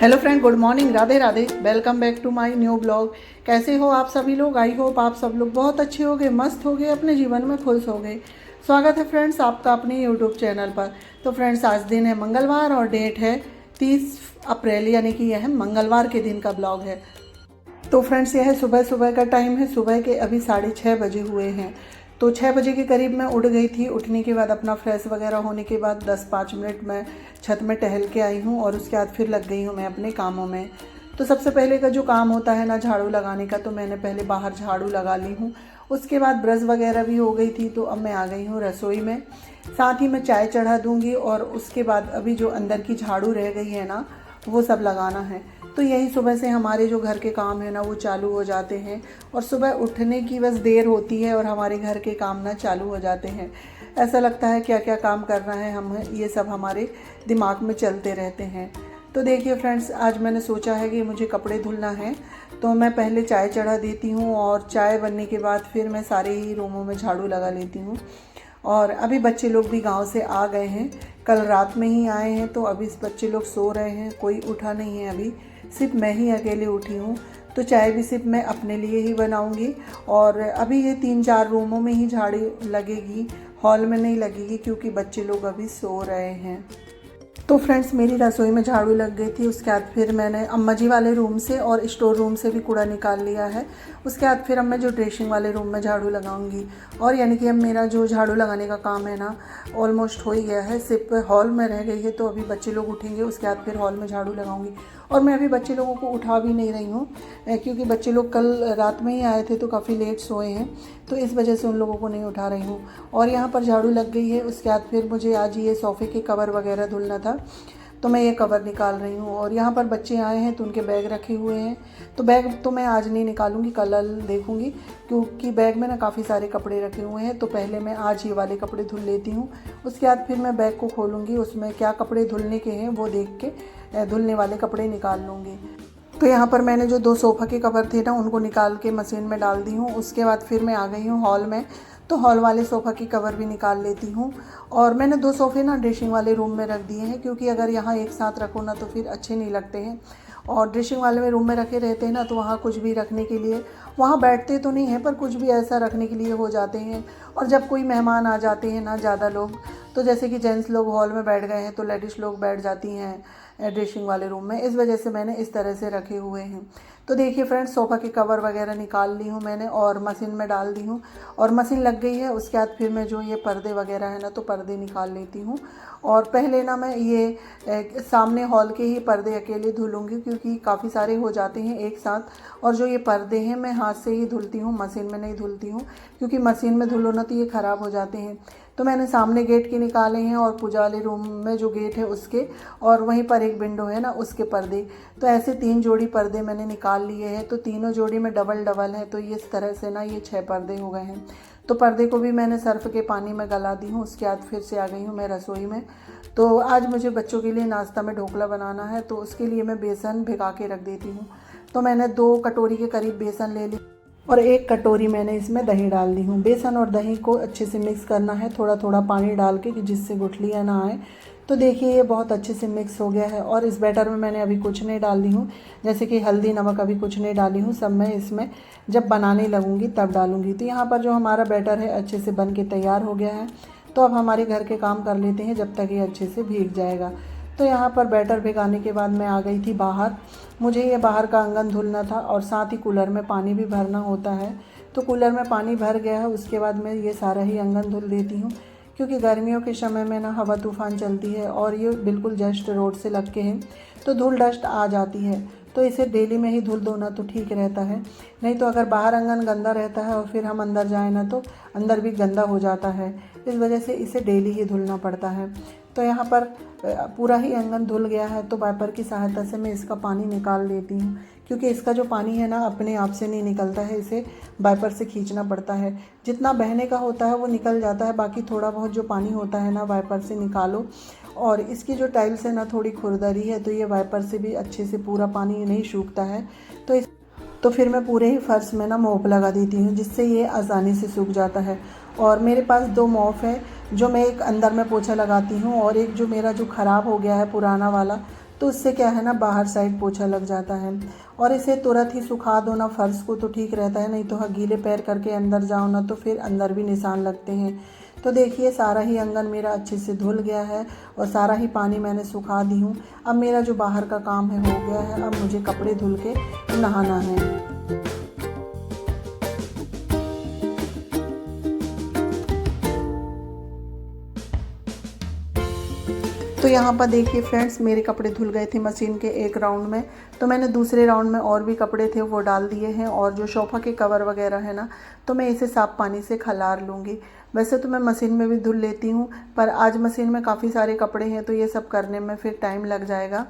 Hello friend, good morning, Radhe Radhe. Welcome back to my new blog. कैसे हो आप सभी लोग? आई होप आप सब लोग बहुत अच्छे हो गए, मस्त हो गए, अपने जीवन में खुश हो गए। स्वागत है फ्रेंड्स आपका अपने यूट्यूब चैनल पर। तो फ्रेंड्स, आज दिन है मंगलवार और डेट है 30 अप्रैल, यानी कि यह मंगलवार के दिन का ब्लॉग है। तो फ्रेंड्स, यह सुबह सुबह का टाइम है। सुबह के अभी 6:30 बजे हुए हैं। तो 6 बजे के करीब मैं उठ गई थी। उठने के बाद अपना फ्रेश वगैरह होने के बाद 10-5 मिनट मैं छत में टहल के आई हूँ और उसके बाद फिर लग गई हूँ मैं अपने कामों में। तो सबसे पहले का जो काम होता है ना, झाड़ू लगाने का, तो मैंने पहले बाहर झाड़ू लगा ली हूँ। उसके बाद ब्रश वगैरह भी हो गई थी, तो अब मैं आ गई हूँ रसोई में। साथ ही मैं चाय चढ़ा दूँगी और उसके बाद अभी जो अंदर की झाड़ू रह गई है ना, वो सब लगाना है। तो यही सुबह से हमारे जो घर के काम है ना, वो चालू हो जाते हैं। और सुबह उठने की बस देर होती है और हमारे घर के काम ना चालू हो जाते हैं। ऐसा लगता है क्या क्या काम करना है, हम ये सब हमारे दिमाग में चलते रहते हैं। तो देखिए फ्रेंड्स, आज मैंने सोचा है कि मुझे कपड़े धुलना है, तो मैं पहले चाय चढ़ा देती हूँ और चाय बनने के बाद फिर मैं सारे ही रूमों में झाड़ू लगा लेती हूँ। और अभी बच्चे लोग भी गांव से आ गए हैं, कल रात में ही आए हैं, तो अभी बच्चे लोग सो रहे हैं, कोई उठा नहीं है अभी। सिर्फ मैं ही अकेले उठी हूँ। तो चाय भी सिर्फ मैं अपने लिए ही बनाऊँगी। और अभी ये 3-4 रूमों में ही झाड़ू लगेगी, हॉल में नहीं लगेगी, क्योंकि बच्चे लोग अभी सो रहे हैं। तो फ्रेंड्स, मेरी रसोई में झाड़ू लग गई थी। उसके बाद फिर मैंने अम्मा जी वाले रूम से और स्टोर रूम से भी कूड़ा निकाल लिया है। उसके बाद फिर अब मैं जो ड्रेसिंग वाले रूम में झाड़ू लगाऊंगी। और यानी कि अब मेरा जो झाड़ू लगाने का काम है ना, ऑलमोस्ट हो ही गया है। सिर्फ हॉल में रह गई है, तो अभी बच्चे लोग उठेंगे, उसके बाद फिर हॉल में झाड़ू लगाऊंगी। और मैं अभी बच्चे लोगों को उठा भी नहीं रही हूँ, क्योंकि बच्चे लोग कल रात में ही आए थे, तो काफ़ी लेट सोए हैं, तो इस वजह से उन लोगों को नहीं उठा रही हूँ। और यहाँ पर झाड़ू लग गई है। उसके बाद फिर मुझे आज ये सोफ़े के कवर वगैरह धुलना था, तो मैं ये कवर निकाल रही हूँ। और यहाँ पर बच्चे आए हैं, तो उनके बैग रखे हुए हैं। तो बैग तो मैं आज नहीं निकालूंगी, कल देखूंगी, क्योंकि बैग में ना काफ़ी सारे कपड़े रखे हुए हैं। तो पहले मैं आज ये वाले कपड़े धुल लेती हूँ, उसके बाद फिर मैं बैग को खोलूँगी, उसमें क्या कपड़े धुलने के हैं वो देख के धुलने वाले कपड़े निकाल लूँगी। तो यहाँ पर मैंने जो 2 सोफ़ा के कवर थे ना, उनको निकाल के मशीन में डाल दी हूँ। उसके बाद फिर मैं आ गई हूँ हॉल में, तो हॉल वाले सोफ़ा की कवर भी निकाल लेती हूँ। और मैंने 2 सोफ़े ना ड्रेसिंग वाले रूम में रख दिए हैं, क्योंकि अगर यहाँ एक साथ रखो ना तो फिर अच्छे नहीं लगते हैं। और ड्रेसिंग वाले में रूम में रखे रहते हैं ना, तो वहाँ कुछ भी रखने के लिए, वहाँ बैठते तो नहीं हैं, पर कुछ भी ऐसा रखने के लिए हो जाते हैं। और जब कोई मेहमान आ जाते हैं ना, ज़्यादा लोग, तो जैसे कि जेंट्स लोग हॉल में बैठ गए हैं, तो लेडीज़ लोग बैठ जाती हैं ड्रेसिंग वाले रूम में। इस वजह से मैंने इस तरह से रखे हुए हैं। तो देखिए फ्रेंड्स, सोफ़ा के कवर वगैरह निकाल ली हूँ मैंने और मशीन में डाल दी हूँ, और मशीन लग गई है। उसके बाद फिर मैं जो ये पर्दे वगैरह है ना, तो पर्दे निकाल लेती हूँ। और पहले ना मैं ये सामने हॉल के ही पर्दे अकेले धुलूँगी, क्योंकि काफ़ी सारे हो जाते हैं एक साथ। और जो ये पर्दे हैं मैं हाथ से ही धुलती हूँ, मशीन में नहीं धुलती हूँ, क्योंकि मशीन में धुलो ना तो ये ख़राब हो जाते हैं। तो मैंने सामने गेट के निकाले हैं, और पूजा वाले रूम में जो गेट है उसके, और वहीं पर एक विंडो है ना, उसके पर्दे। तो ऐसे 3 जोड़ी पर्दे मैंने निकाल लिए हैं। तो तीनों जोड़ी में डबल डबल है, तो ये इस तरह से ना ये 6 पर्दे हो गए हैं। तो पर्दे को भी मैंने सर्फ के पानी में गला दी हूँ। उसके बाद फिर से आ गई हूँ मैं रसोई में। तो आज मुझे बच्चों के लिए नाश्ता में ढोकला बनाना है, तो उसके लिए मैं बेसन भिगा के रख देती हूँ। तो मैंने 2 कटोरी के करीब बेसन ले ली, और 1 कटोरी मैंने इसमें दही डाल दी हूँ। बेसन और दही को अच्छे से मिक्स करना है, थोड़ा थोड़ा पानी डाल के, कि जिससे गुठलियाँ ना आए। तो देखिए ये बहुत अच्छे से मिक्स हो गया है। और इस बैटर में मैंने अभी कुछ नहीं डाल दी हूँ, जैसे कि हल्दी नमक अभी कुछ नहीं डाली हूँ, सब मैं इसमें जब बनाने लगूँगी तब डालूँगी। तो यहाँ पर जो हमारा बैटर है अच्छे से बन के तैयार हो गया है। तो अब हमारे घर के काम कर लेते हैं, जब तक ये अच्छे से भीग जाएगा। तो यहाँ पर बैटर भिगाने के बाद मैं आ गई थी बाहर। मुझे ये बाहर का आंगन धुलना था, और साथ ही कूलर में पानी भी भरना होता है। तो कूलर में पानी भर गया है, उसके बाद मैं ये सारा ही आंगन धुल देती हूँ, क्योंकि गर्मियों के समय में ना हवा तूफ़ान चलती है, और ये बिल्कुल जस्ट रोड से लग के है, तो धूल डस्ट आ जाती है। तो इसे डेली में ही धुल दो ना तो ठीक रहता है। नहीं तो अगर बाहर आंगन गंदा रहता है और फिर हम अंदर जाए ना, तो अंदर भी गंदा हो जाता है। इस वजह से इसे डेली ही धुलना पड़ता है। तो यहाँ पर पूरा ही आंगन धुल गया है, तो वाइपर की सहायता से मैं इसका पानी निकाल देती हूँ, क्योंकि इसका जो पानी है ना, अपने आप से नहीं निकलता है, इसे वाइपर से खींचना पड़ता है। जितना बहने का होता है वो निकल जाता है, बाकी थोड़ा बहुत जो पानी होता है ना, वाइपर से निकालो। और इसकी जो टाइल्स है ना, थोड़ी खुरदरी है, तो ये वाइपर से भी अच्छे से पूरा पानी नहीं सूखता है। तो फिर मैं पूरे ही फर्श में ना मोप लगा देती हूँ, जिससे ये आसानी से सूख जाता है। और मेरे पास 2 मोप है, जो मैं एक अंदर में पोछा लगाती हूँ, और एक जो मेरा जो ख़राब हो गया है पुराना वाला, तो उससे क्या है ना बाहर साइड पोछा लग जाता है। और इसे तुरंत ही सुखा दो ना फर्श को तो ठीक रहता है, नहीं तो गीले पैर करके अंदर जाओ ना तो फिर अंदर भी निशान लगते हैं। तो देखिए सारा ही आंगन मेरा अच्छे से धुल गया है और सारा ही पानी मैंने सुखा दी हूँ। अब मेरा जो बाहर का काम है हो गया है, अब मुझे कपड़े धुल के नहाना है। तो यहाँ पर देखिए फ्रेंड्स, मेरे कपड़े धुल गए थे मशीन के एक राउंड में, तो मैंने दूसरे राउंड में और भी कपड़े थे वो डाल दिए हैं। और जो सोफ़ा के कवर वगैरह है ना, तो मैं इसे साफ़ पानी से खलार लूँगी। वैसे तो मैं मशीन में भी धुल लेती हूँ, पर आज मशीन में काफ़ी सारे कपड़े हैं तो ये सब करने में फिर टाइम लग जाएगा,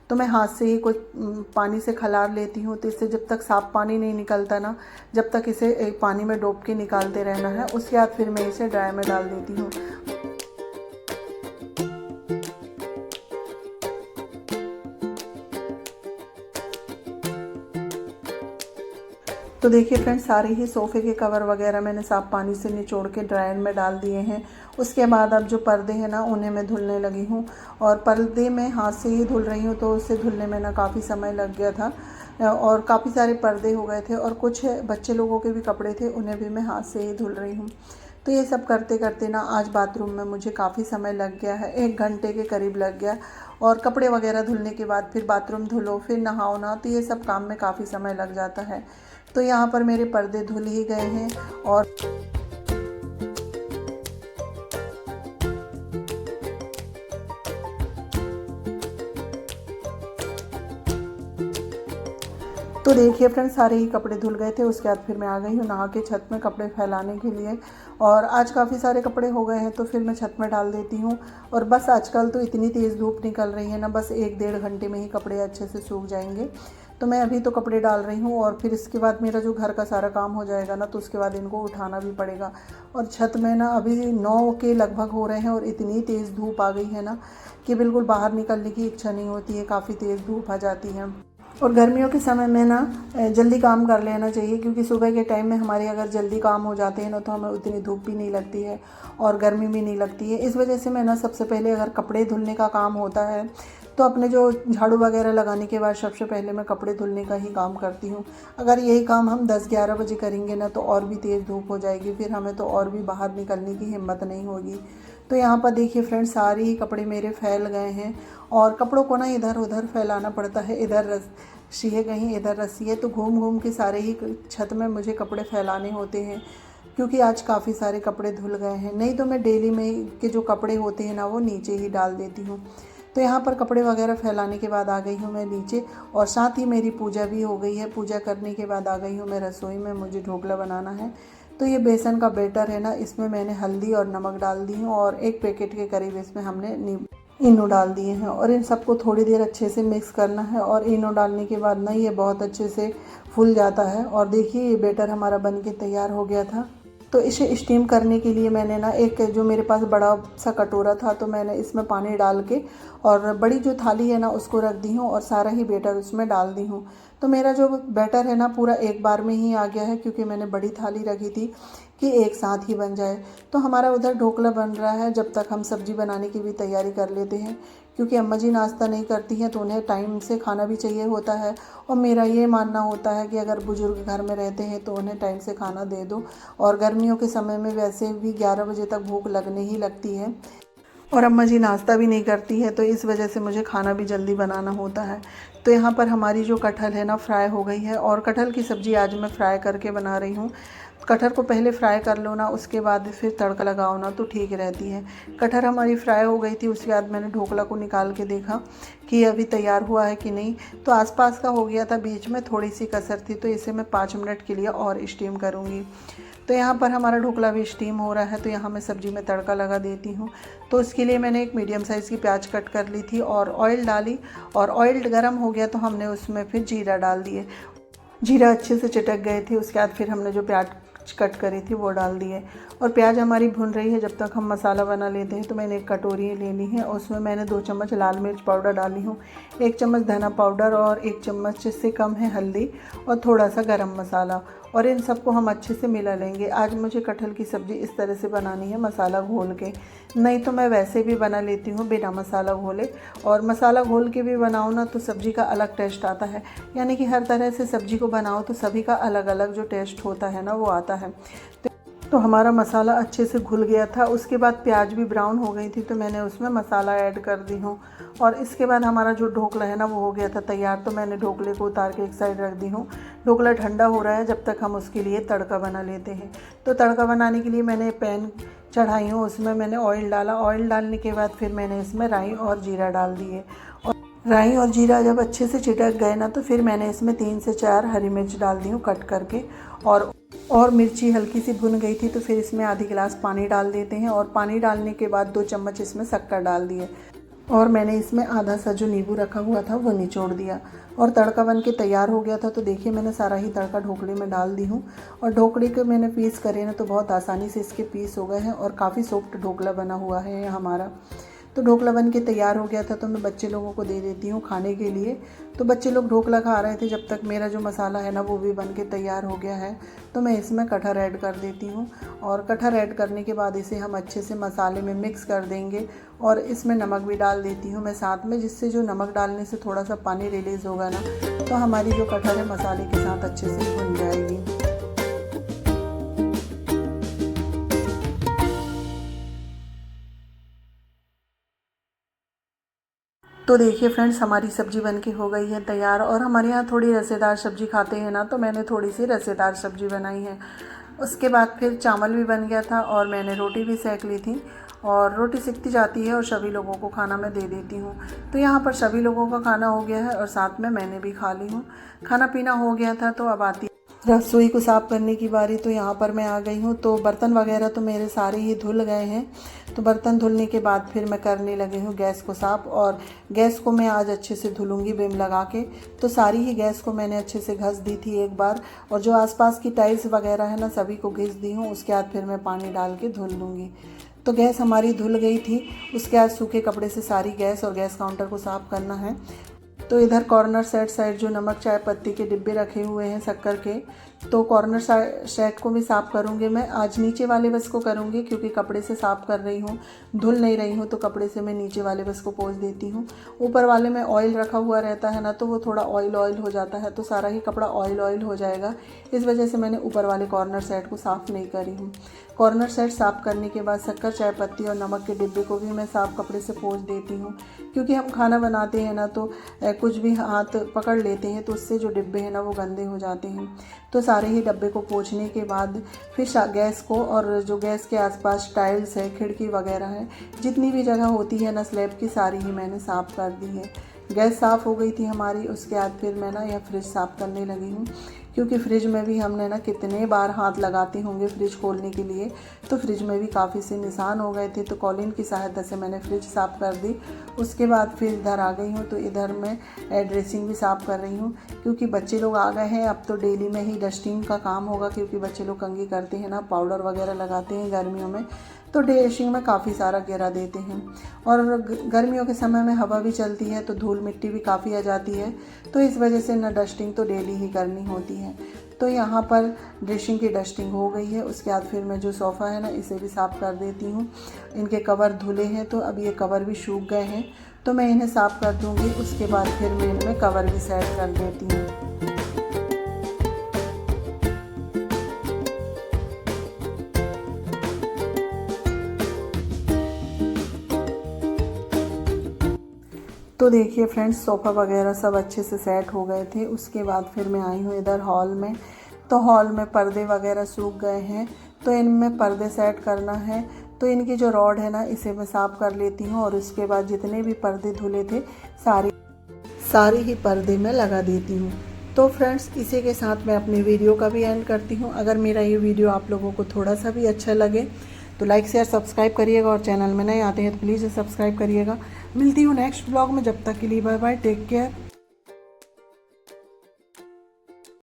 तो मैं हाथ से ही कुछ पानी से खलार लेती हूँ। तो इससे जब तक साफ़ पानी नहीं निकलता ना, जब तक इसे पानी में डुबो के निकालते रहना है। उसके बाद फिर मैं इसे ड्राई में डाल देती हूँ। तो देखिए फ्रेंड्स, सारे ही सोफ़े के कवर वगैरह मैंने साफ़ पानी से निचोड़ के ड्रायर में डाल दिए हैं। उसके बाद अब जो पर्दे हैं ना उन्हें मैं धुलने लगी हूँ। और पर्दे मैं हाथ से ही धुल रही हूँ, तो उससे धुलने में ना काफ़ी समय लग गया था और काफ़ी सारे पर्दे हो गए थे। और कुछ बच्चे लोगों के भी कपड़े थे, उन्हें भी मैं हाथ से ही धुल रही हूँ। तो ये सब करते करते ना आज बाथरूम में मुझे काफ़ी समय लग गया है, 1 घंटे के करीब लग गया। और कपड़े वगैरह धुलने के बाद फिर बाथरूम धुलो, फिर नहाओ ना, तो ये सब काम में काफ़ी समय लग जाता है। तो यहाँ पर मेरे पर्दे धुल ही गए हैं। और तो देखिए फ्रेंड्स, सारे ही कपड़े धुल गए थे। उसके बाद फिर मैं आ गई हूँ नहा के छत में कपड़े फैलाने के लिए। और आज काफ़ी सारे कपड़े हो गए हैं तो फिर मैं छत में डाल देती हूँ। और बस आजकल तो इतनी तेज़ धूप निकल रही है ना, बस 1-1.5 घंटे में ही कपड़े अच्छे से सूख जाएंगे। तो मैं अभी तो कपड़े डाल रही हूँ और फिर इसके बाद मेरा जो घर का सारा काम हो जाएगा ना, तो उसके बाद इनको उठाना भी पड़ेगा। और छत में ना अभी 9 के लगभग हो रहे हैं और इतनी तेज़ धूप आ गई है ना कि बिल्कुल बाहर निकलने की इच्छा नहीं होती है, काफ़ी तेज़ धूप आ जाती है। और गर्मियों के समय में ना जल्दी काम कर लेना चाहिए, क्योंकि सुबह के टाइम में हमारे अगर जल्दी काम हो जाते हैं ना तो हमें उतनी धूप भी नहीं लगती है और गर्मी भी नहीं लगती है। इस वजह से मैं ना सबसे पहले अगर कपड़े धुलने का काम होता है तो अपने जो झाड़ू वगैरह लगाने के बाद सबसे पहले मैं कपड़े धुलने का ही काम करती हूँ। अगर यही काम हम 10-11 बजे करेंगे ना तो और भी तेज़ धूप हो जाएगी, फिर हमें तो और भी बाहर निकलने की हिम्मत नहीं होगी। तो यहाँ पर देखिए फ्रेंड्स, सारे ही कपड़े मेरे फैल गए हैं। और कपड़ों को ना इधर उधर फैलाना पड़ता है, इधर रस्सी है कहीं, इधर रस्सी है, तो घूम घूम के सारे ही छत में मुझे कपड़े फैलाने होते हैं, क्योंकि आज काफ़ी सारे कपड़े धुल गए हैं। नहीं तो मैं डेली में के जो कपड़े होते हैं ना वो नीचे ही डाल देती हूँ। तो यहाँ पर कपड़े वगैरह फैलाने के बाद आ गई हूँ मैं नीचे, और साथ ही मेरी पूजा भी हो गई है। पूजा करने के बाद आ गई हूँ मैं रसोई में, मुझे ढोकला बनाना है। तो ये बेसन का बैटर है ना, इसमें मैंने हल्दी और नमक डाल दी हूँ और 1 पैकेट के करीब इसमें हमने इनो डाल दिए हैं। और इन सबको थोड़ी देर अच्छे से मिक्स करना है। और इनो डालने के बाद ना ये बहुत अच्छे से फूल जाता है। और देखिए ये बैटर हमारा बन के तैयार हो गया था। तो इसे स्टीम करने के लिए मैंने ना एक जो मेरे पास बड़ा सा कटोरा था, तो मैंने इसमें पानी डाल के और बड़ी जो थाली है ना उसको रख दी हूँ और सारा ही बैटर उसमें डाल दी हूँ। तो मेरा जो बैटर है ना पूरा एक बार में ही आ गया है, क्योंकि मैंने बड़ी थाली रखी थी कि एक साथ ही बन जाए। तो हमारा उधर ढोकला बन रहा है, जब तक हम सब्ज़ी बनाने की भी तैयारी कर लेते हैं, क्योंकि अम्मा जी नाश्ता नहीं करती हैं तो उन्हें टाइम से खाना भी चाहिए होता है। और मेरा ये मानना होता है कि अगर बुज़ुर्ग घर में रहते हैं तो उन्हें टाइम से खाना दे दो। और गर्मियों के समय में वैसे भी 11 बजे तक भूख लगने ही लगती है, और अम्मा जी नाश्ता भी नहीं करती है, तो इस वजह से मुझे खाना भी जल्दी बनाना होता है। तो यहाँ पर हमारी जो कटहल है ना फ्राई हो गई है, और कटहल की सब्ज़ी आज मैं फ्राई करके बना रही हूँ। कटहल को पहले फ्राई कर लो ना, उसके बाद फिर तड़का लगाओ ना, तो ठीक रहती है। कटहल हमारी फ्राई हो गई थी, उसके बाद मैंने ढोकला को निकाल के देखा कि अभी तैयार हुआ है कि नहीं, तो आसपास का हो गया था, बीच में थोड़ी सी कसर थी, तो इसे मैं 5 मिनट के लिए और स्टीम करूँगी। तो यहाँ पर हमारा ढोकला भी स्टीम हो रहा है, तो यहाँ मैं सब्ज़ी में तड़का लगा देती हूँ। तो उसके लिए मैंने एक मीडियम साइज़ की प्याज कट कर ली थी और ऑयल डाली, और ऑयल गर्म हो गया तो हमने उसमें फिर जीरा डाल दिए। जीरा अच्छे से चटक गए थे, उसके बाद फिर हमने जो प्याज कट करी थी वो डाल दिए। और प्याज हमारी भुन रही है, जब तक हम मसाला बना लेते हैं। तो मैंने एक कटोरी ले ली है, उसमें मैंने 2 चम्मच लाल मिर्च पाउडर डाली हूँ, 1 चम्मच धना पाउडर और 1 चम्मच से कम है हल्दी, और थोड़ा सा गरम मसाला। और इन सबको हम अच्छे से मिला लेंगे। आज मुझे कटहल की सब्ज़ी इस तरह से बनानी है, मसाला घोल के। नहीं तो मैं वैसे भी बना लेती हूँ बिना मसाला घोले। और मसाला घोल के भी बनाओ ना तो सब्ज़ी का अलग टेस्ट आता है। यानी कि हर तरह से सब्ज़ी को बनाओ तो सभी का अलग अलग जो टेस्ट होता है ना वो आता है। तो हमारा मसाला अच्छे से घुल गया था। उसके बाद प्याज भी ब्राउन हो गई थी तो मैंने उसमें मसाला ऐड कर दी हूँ। और इसके बाद हमारा जो ढोकला है ना वो हो गया था तैयार। तो मैंने ढोकले को उतार के एक साइड रख दी हूँ। ढोकला ठंडा हो रहा है जब तक हम उसके लिए तड़का बना लेते हैं। तो तड़का बनाने के लिए मैंने पैन चढ़ाई हूँ, उसमें मैंने ऑयल डाला। ऑयल डालने के बाद फिर मैंने इसमें राई और जीरा डाल दिए। और राई और जीरा जब अच्छे से चिटक गए ना तो फिर मैंने इसमें 3 से 4 हरी मिर्च डाल दी हूँ कट करके। और मिर्ची हल्की सी भुन गई थी तो फिर इसमें आधी गिलास पानी डाल देते हैं। और पानी डालने के बाद 2 चम्मच इसमें शक्कर डाल दिए। और मैंने इसमें आधा सा जो नींबू रखा हुआ था वो निचोड़ दिया। और तड़का बन के तैयार हो गया था। तो देखिए मैंने सारा ही तड़का ढोकले में डाल दी हूँ। और ढोकले के मैंने पीस करे ना तो बहुत आसानी से इसके पीस हो गए हैं और काफ़ी सॉफ्ट ढोकला बना हुआ है ये हमारा। तो ढोकला बन के तैयार हो गया था तो मैं बच्चे लोगों को दे देती हूँ खाने के लिए। तो बच्चे लोग ढोकला खा रहे थे जब तक मेरा जो मसाला है ना वो भी बन के तैयार हो गया है। तो मैं इसमें कटहर ऐड कर देती हूँ। और कटहर ऐड करने के बाद इसे हम अच्छे से मसाले में मिक्स कर देंगे। और इसमें नमक भी डाल देती हूँ मैं साथ में, जिससे जो नमक डालने से थोड़ा सा पानी रिलीज़ होगा ना तो हमारी जो कटहर है मसाले के साथ अच्छे से भुन जाएगी। तो देखिए फ्रेंड्स हमारी सब्ज़ी बनके हो गई है तैयार। और हमारे यहाँ थोड़ी रसेदार सब्ज़ी खाते हैं ना तो मैंने थोड़ी सी रसेदार सब्ज़ी बनाई है। उसके बाद फिर चावल भी बन गया था और मैंने रोटी भी सेक ली थी। और रोटी सिकती जाती है और सभी लोगों को खाना मैं दे देती हूँ। तो यहाँ पर सभी लोगों का खाना हो गया है और साथ में मैंने भी खा ली हूँ। खाना पीना हो गया था तो अब आती रसोई को साफ़ करने की बारी। तो यहाँ पर मैं आ गई हूँ। तो बर्तन वगैरह तो मेरे सारे ही धुल गए हैं। तो बर्तन धुलने के बाद फिर मैं करने लगी हूँ गैस को साफ़। और गैस को मैं आज अच्छे से धुलूँगी विम लगा के। तो सारी ही गैस को मैंने अच्छे से घस दी थी एक बार। और जो आसपास की टाइल्स वगैरह है ना सभी को घिस दी हूँ। उसके बाद फिर मैं पानी डाल के धुल लूँगी। तो गैस हमारी धुल गई थी। उसके बाद सूखे कपड़े से सारी गैस और गैस काउंटर को साफ़ करना है। तो इधर कॉर्नर साइड जो नमक चाय पत्ती के डिब्बे रखे हुए हैं शक्कर के, तो कॉर्नर सेट को भी साफ़ करूँगी मैं। आज नीचे वाले बस को करूँगी क्योंकि कपड़े से साफ़ कर रही हूँ, धुल नहीं रही हूँ तो कपड़े से मैं नीचे वाले बस को पोंछ देती हूँ। ऊपर वाले में ऑयल रखा हुआ रहता है ना तो वो थोड़ा ऑयल हो जाता है तो सारा ही कपड़ा ऑयल हो जाएगा। इस वजह से मैंने ऊपर वाले कॉर्नर सेट को साफ़ नहीं करी हूँ। कॉर्नर सेट साफ़ करने के बाद शक्कर चाय पत्ती और नमक के डिब्बे को भी मैं साफ़ कपड़े से पोंछ देती हूँ। क्योंकि हम खाना बनाते हैं ना तो कुछ भी हाथ पकड़ लेते हैं तो उससे जो डिब्बे हैं ना वो गंदे हो जाते हैं। तो सारे ही डब्बे को पोंछने के बाद फिर गैस को और जो गैस के आसपास टाइल्स है, खिड़की वगैरह है, जितनी भी जगह होती है ना स्लैब की, सारी ही मैंने साफ़ कर दी है। गैस साफ़ हो गई थी हमारी। उसके बाद फिर मैं ना यह फ्रिज साफ़ करने लगी हूँ। क्योंकि फ्रिज में भी हमने ना कितने बार हाथ लगाते होंगे फ्रिज खोलने के लिए। तो फ्रिज में भी काफ़ी से निशान हो गए थे तो कॉलिन की सहायता से मैंने फ्रिज साफ़ कर दी। उसके बाद फिर इधर आ गई हूँ। तो इधर मैं ड्रेसिंग भी साफ़ कर रही हूँ क्योंकि बच्चे लोग आ गए हैं। अब तो डेली में ही डस्टिंग का काम होगा क्योंकि बच्चे लोग कंघी करते हैं ना, पाउडर वगैरह लगाते हैं गर्मियों में तो ड्रेसिंग में काफ़ी सारा गिरा देते हैं। और गर्मियों के समय में हवा भी चलती है तो धूल मिट्टी भी काफ़ी आ जाती है। तो इस वजह से ना डस्टिंग तो डेली ही करनी होती है। तो यहाँ पर ड्रेसिंग की डस्टिंग हो गई है। उसके बाद फिर मैं जो सोफ़ा है ना इसे भी साफ़ कर देती हूँ। इनके कवर धुले हैं तो अब ये कवर भी सूख गए हैं तो मैं इन्हें साफ़ कर दूँगी। उसके बाद फिर मैं इनमें कवर भी सेट कर देती हूँ। तो देखिए फ्रेंड्स सोफ़ा वगैरह सब अच्छे से सेट हो गए थे। उसके बाद फिर मैं आई हूँ इधर हॉल में। तो हॉल में पर्दे वगैरह सूख गए हैं तो इनमें पर्दे सेट करना है। तो इनकी जो रॉड है ना इसे मैं साफ़ कर लेती हूँ। और उसके बाद जितने भी पर्दे धुले थे सारे ही पर्दे में लगा देती हूँ। तो फ्रेंड्स इसी के साथ मैं अपनी वीडियो का भी एंड करती हूँ। अगर मेरा ये वीडियो आप लोगों को थोड़ा सा भी अच्छा लगे तो लाइक शेयर सब्सक्राइब करिएगा। और चैनल में नए आते हैं तो प्लीज़ सब्सक्राइब करिएगा। मिलती हूँ नेक्स्ट ब्लॉग में। जब तक के लिए बाय बाय, टेक केयर।